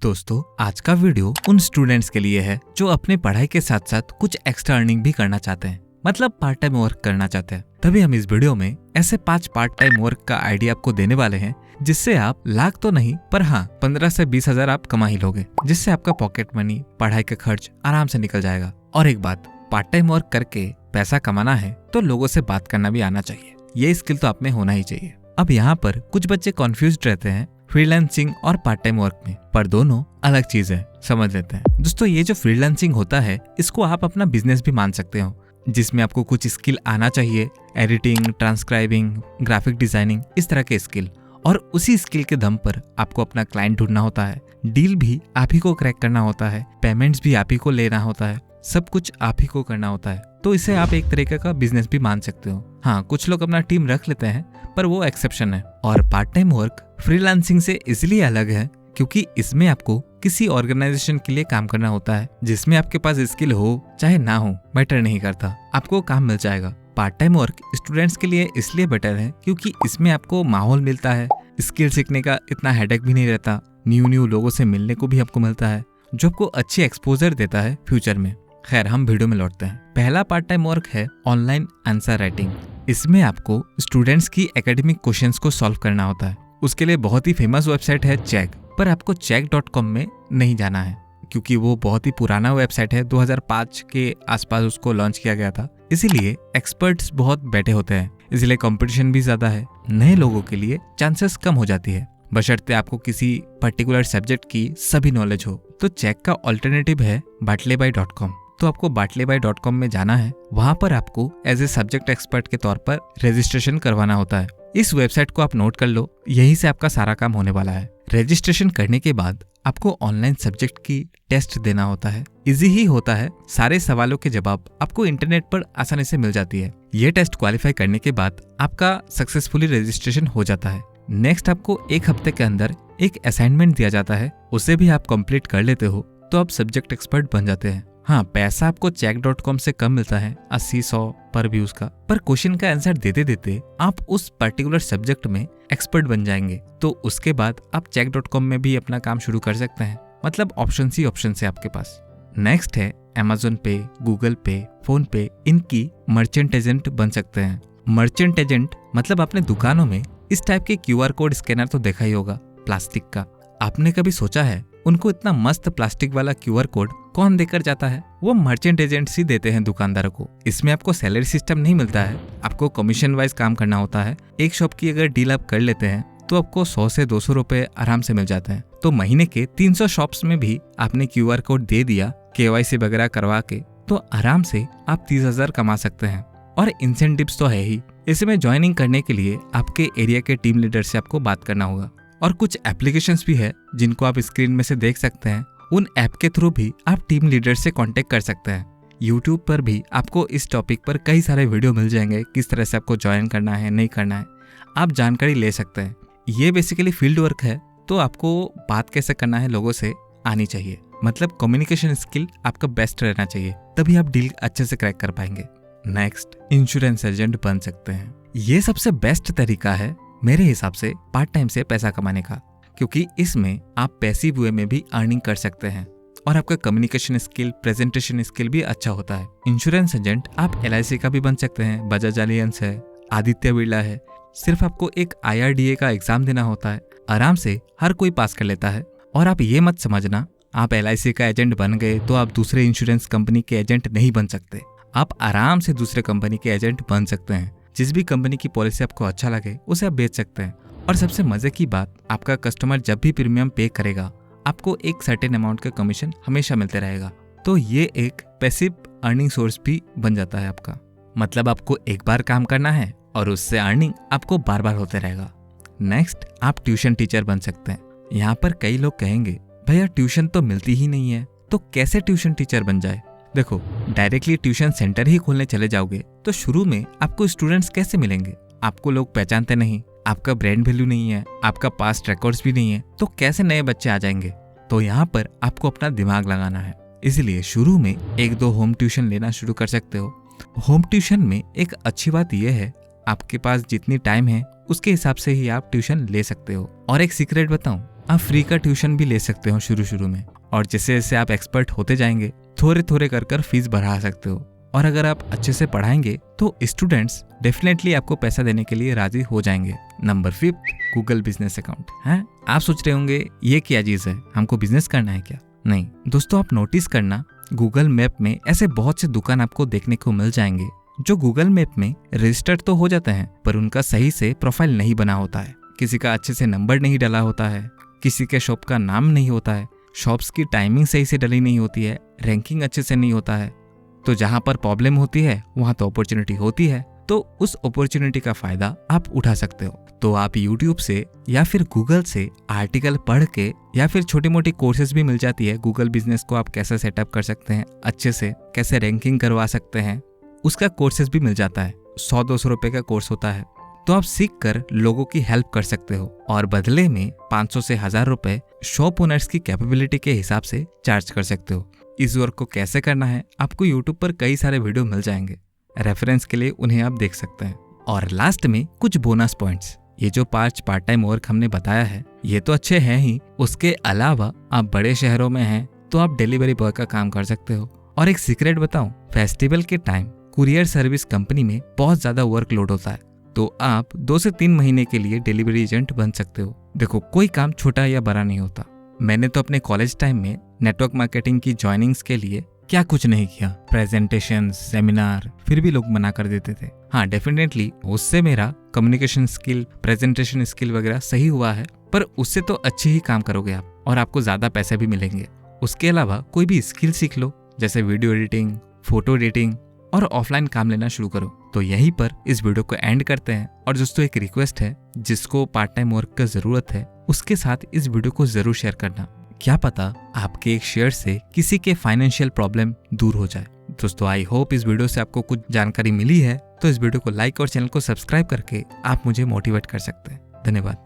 दोस्तों, आज का वीडियो उन स्टूडेंट्स के लिए है जो अपने पढ़ाई के साथ साथ कुछ एक्स्ट्रा अर्निंग भी करना चाहते हैं, मतलब पार्ट टाइम वर्क करना चाहते हैं। तभी हम इस वीडियो में ऐसे 5 पार्ट टाइम वर्क का आइडिया आपको देने वाले हैं, जिससे आप लाख तो नहीं पर हाँ 15 से 20 हजार आप कमा ही लोगे, जिससे आपका पॉकेट मनी, पढ़ाई का खर्च आराम से निकल जाएगा। और एक बात, पार्ट टाइम वर्क करके पैसा कमाना है तो लोगों से बात करना भी आना चाहिए। ये स्किल तो आप में होना ही चाहिए। अब यहाँ पर कुछ बच्चे कंफ्यूज्ड रहते हैं फ्रीलांसिंग और पार्ट टाइम वर्क में, पर दोनों अलग चीज है, समझ लेते हैं। दोस्तों, ये जो फ्रीलांसिंग होता है इसको आप अपना बिजनेस भी मान सकते हो, जिसमें आपको कुछ स्किल आना चाहिए, एडिटिंग, ट्रांसक्राइबिंग, ग्राफिक डिजाइनिंग, इस तरह के स्किल। और उसी स्किल के दम पर आपको अपना क्लाइंट ढूंढना होता है, डील भी आप ही को क्रैक करना होता है, पेमेंट्स भी आप ही को लेना होता है, सब कुछ आप ही को करना होता है। तो इसे आप एक तरीके का बिजनेस भी मान सकते हो। हाँ, कुछ लोग अपना टीम रख लेते हैं, पर वो एक्सेप्शन है। और पार्ट टाइम वर्क फ्रीलांसिंग से इसलिए अलग है क्योंकि इसमें आपको किसी ऑर्गेनाइजेशन के लिए काम करना होता है, जिसमें आपके पास स्किल हो चाहे ना हो मैटर नहीं करता, आपको काम मिल जाएगा। पार्ट टाइम वर्क स्टूडेंट्स के लिए इसलिए बेटर है क्योंकि इसमें आपको माहौल मिलता है, स्किल सीखने का इतना हेडेक भी नहीं रहता, न्यू लोगों से मिलने को भी आपको मिलता है, जो आपको अच्छी एक्सपोजर देता है फ्यूचर में। खैर, हम वीडियो में लौटते हैं। पहला पार्ट टाइम वर्क है ऑनलाइन आंसर राइटिंग। इसमें आपको स्टूडेंट्स की एकेडमिक क्वेश्चंस को सॉल्व करना होता है। उसके लिए बहुत ही फेमस वेबसाइट है चेक, पर आपको check.com में नहीं जाना है क्योंकि वो बहुत ही पुराना वेबसाइट है। 2005 के आसपास उसको लॉन्च किया गया था, इसीलिए एक्सपर्ट्स बहुत बैठे होते हैं, इसलिए कंपटीशन भी ज्यादा है। नए लोगों के लिए चांसेस कम हो जाती है, बशर्ते आपको किसी पर्टिकुलर सब्जेक्ट की सभी नॉलेज हो। तो चेक का ऑल्टरनेटिव है baatlebai.com। तो आपको baatlebai.com में जाना है। वहाँ पर आपको एज ए सब्जेक्ट एक्सपर्ट के तौर पर रजिस्ट्रेशन करवाना होता है। इस वेबसाइट को आप नोट कर लो, यहीं से आपका सारा काम होने वाला है। रजिस्ट्रेशन करने के बाद आपको ऑनलाइन सब्जेक्ट की टेस्ट देना होता है। इजी ही होता है, सारे सवालों के जवाब आपको इंटरनेट पर आसानी से मिल जाती है। ये टेस्ट क्वालिफाई करने के बाद आपका सक्सेसफुली रजिस्ट्रेशन हो जाता है। नेक्स्ट आपको 1 हफ्ते के अंदर एक असाइनमेंट दिया जाता है, उसे भी आप कंप्लीट कर लेते हो तो आप सब्जेक्ट एक्सपर्ट बन जाते हैं। हाँ, पैसा आपको check.com से कम मिलता है, 80-100 पर व्यूज का, पर क्वेश्चन का आंसर देते देते आप उस पर्टिकुलर सब्जेक्ट में एक्सपर्ट बन जाएंगे। तो उसके बाद आप check.com में भी अपना काम शुरू कर सकते हैं, मतलब ऑप्शन ही ऑप्शन है आपके पास। नेक्स्ट है Amazon पे, गूगल पे, फोन पे, इनकी मर्चेंट एजेंट बन सकते हैं। मर्चेंट एजेंट मतलब आपने दुकानों में इस टाइप के QR कोड स्कैनर तो देखा ही होगा, प्लास्टिक का। आपने कभी सोचा है उनको इतना मस्त प्लास्टिक वाला QR कोड कौन देकर जाता है? वो मर्चेंट एजेंट्स ही देते हैं दुकानदारों को। इसमें आपको सैलरी सिस्टम नहीं मिलता है, आपको कमीशन वाइज काम करना होता है। एक शॉप की अगर डील आप कर लेते हैं तो आपको 100 से 200 रुपए आराम से मिल जाते हैं। तो महीने के 300 शॉप्स में भी आपने QR कोड दे दिया KYC वगैरह करवा के, तो आराम से आप 30,000 कमा सकते हैं। और इंसेंटिव्स तो है ही। इसमें ज्वाइनिंग करने के लिए आपके एरिया के टीम लीडर से आपको बात करना होगा। और कुछ एप्लीकेशंस भी है जिनको आप स्क्रीन में से देख सकते हैं। उन ऐप के थ्रू भी आप टीम लीडर से कांटेक्ट कर सकते हैं। यूट्यूब पर भी आपको इस टॉपिक पर कई सारे वीडियो मिल जाएंगे, किस तरह से आपको ज्वाइन करना है, नहीं करना है, आप जानकारी ले सकते हैं। ये बेसिकली फील्ड वर्क है, तो आपको बात कैसे करना है लोगों से आनी चाहिए, मतलब कम्युनिकेशन स्किल आपका बेस्ट रहना चाहिए, तभी आप डील अच्छे से क्रैक कर पाएंगे। नेक्स्ट, इंश्योरेंस एजेंट बन सकते हैं। ये सबसे बेस्ट तरीका है मेरे हिसाब से पार्ट टाइम से पैसा कमाने का, क्योंकि इसमें आप पैसिव वे में भी अर्निंग कर सकते हैं और आपका कम्युनिकेशन स्किल, प्रेजेंटेशन स्किल भी अच्छा होता है। इंश्योरेंस एजेंट आप LIC का भी बन सकते हैं, बजाज एलियंस है, आदित्य बिरला है। सिर्फ आपको एक IRDA का एग्जाम देना होता है, आराम से हर कोई पास कर लेता है। और आप ये मत समझना आप LIC का एजेंट बन गए तो आप दूसरे इंश्योरेंस कंपनी के एजेंट नहीं बन सकते। आप आराम से दूसरे कंपनी के एजेंट बन सकते हैं। जिस भी कंपनी की पॉलिसी आपको अच्छा लगे उसे आप बेच सकते हैं। और सबसे मजे की बात, आपका कस्टमर जब भी प्रीमियम पे करेगा आपको एक सर्टेन अमाउंट का कमीशन हमेशा मिलते रहेगा। तो ये एक पैसिव अर्निंग सोर्स भी बन जाता है आपका, मतलब आपको एक बार काम करना है और उससे अर्निंग आपको बार बार होते रहेगा। नेक्स्ट, आप ट्यूशन टीचर बन सकते हैं। यहाँ पर कई लोग कहेंगे भैया ट्यूशन तो मिलती ही नहीं है, तो कैसे ट्यूशन टीचर बन जाए? देखो, डायरेक्टली ट्यूशन सेंटर ही खोलने चले जाओगे तो शुरू में आपको स्टूडेंट्स कैसे मिलेंगे? आपको लोग पहचानते नहीं, आपका ब्रांड वैल्यू नहीं है, आपका पास्ट रिकॉर्ड्स भी नहीं है, तो कैसे नए बच्चे आ जाएंगे? तो यहाँ पर आपको अपना दिमाग लगाना है। इसलिए शुरू में 1-2 होम ट्यूशन लेना शुरू कर सकते हो। होम ट्यूशन में एक अच्छी बात यह है, आपके पास जितनी टाइम है उसके हिसाब से ही आप ट्यूशन ले सकते हो। और एक सीक्रेट बताऊं, आप फ्री का ट्यूशन भी ले सकते हो शुरू में, और जैसे जैसे आप एक्सपर्ट होते जाएंगे थोड़े थोड़े कर फीस बढ़ा सकते हो। और अगर आप अच्छे से पढ़ाएंगे तो स्टूडेंट्स डेफिनेटली आपको पैसा देने के लिए राजी हो जाएंगे। नंबर 5, गूगल बिजनेस अकाउंट है। आप सोच रहे होंगे ये क्या चीज है, हमको बिजनेस करना है क्या? नहीं दोस्तों, आप नोटिस करना, गूगल मैप में ऐसे बहुत से दुकान आपको देखने को मिल जाएंगे जो गूगल मैप में रजिस्टर्ड तो हो जाते हैं पर उनका सही से प्रोफाइल नहीं बना होता है, किसी का अच्छे से नंबर नहीं डला होता है, किसी के शॉप का नाम नहीं होता है, शॉप्स की टाइमिंग सही से डली नहीं होती है, रैंकिंग अच्छे से नहीं होता है। तो जहां पर प्रॉब्लम होती है वहां तो अपॉर्चुनिटी होती है, तो उस अपॉर्चुनिटी का फायदा आप उठा सकते हो। तो आप यूट्यूब से या फिर गूगल से आर्टिकल पढ़ के, या फिर छोटी मोटी कोर्सेज भी मिल जाती है, गूगल बिजनेस को आप कैसे सेटअप कर सकते हैं, अच्छे से कैसे रैंकिंग करवा सकते हैं, उसका कोर्सेज भी मिल जाता है। 100-200 रुपए का कोर्स होता है, तो आप सीख कर लोगों की हेल्प कर सकते हो और बदले में 500 से 1000 रुपए शॉप ओनर्स की कैपेबिलिटी के हिसाब से चार्ज कर सकते हो। इस वर्क को कैसे करना है आपको यूट्यूब पर कई सारे वीडियो मिल जाएंगे, रेफरेंस के लिए उन्हें आप देख सकते हैं। और लास्ट में कुछ बोनस पॉइंट्स, ये जो 5 पार्ट टाइम वर्क हमने बताया है ये तो अच्छे हैं ही, उसके अलावा आप बड़े शहरों में हैं तो आप डिलीवरी बॉय का काम कर सकते हो। और एक सीक्रेट बताऊं, फेस्टिवल के टाइम कुरियर सर्विस कंपनी में बहुत ज्यादा वर्कलोड होता है, तो आप 2 से 3 महीने के लिए डिलीवरी एजेंट बन सकते हो। देखो कोई काम छोटा या बड़ा नहीं होता, मैंने तो अपने कॉलेज टाइम में नेटवर्क मार्केटिंग की ज्वाइनिंग्स के लिए क्या कुछ नहीं किया, प्रेजेंटेशन, सेमिनार, फिर भी लोग मना कर देते थे। हाँ डेफिनेटली उससे मेरा कम्युनिकेशन स्किल, प्रेजेंटेशन स्किल वगैरह सही हुआ है, पर उससे तो अच्छे ही काम करोगे आप और आपको ज्यादा पैसे भी मिलेंगे। उसके अलावा कोई भी स्किल सीख लो, जैसे वीडियो एडिटिंग, फोटो एडिटिंग, और ऑफलाइन काम लेना शुरू करो। तो यहीं पर इस वीडियो को एंड करते हैं। और दोस्तों एक रिक्वेस्ट है, जिसको पार्ट टाइम वर्क का जरूरत है उसके साथ इस वीडियो को जरूर शेयर करना, क्या पता आपके एक शेयर से किसी के फाइनेंशियल प्रॉब्लम दूर हो जाए। दोस्तों आई होप इस वीडियो से आपको कुछ जानकारी मिली है, तो इस वीडियो को लाइक और चैनल को सब्सक्राइब करके आप मुझे मोटिवेट कर सकते हैं। धन्यवाद।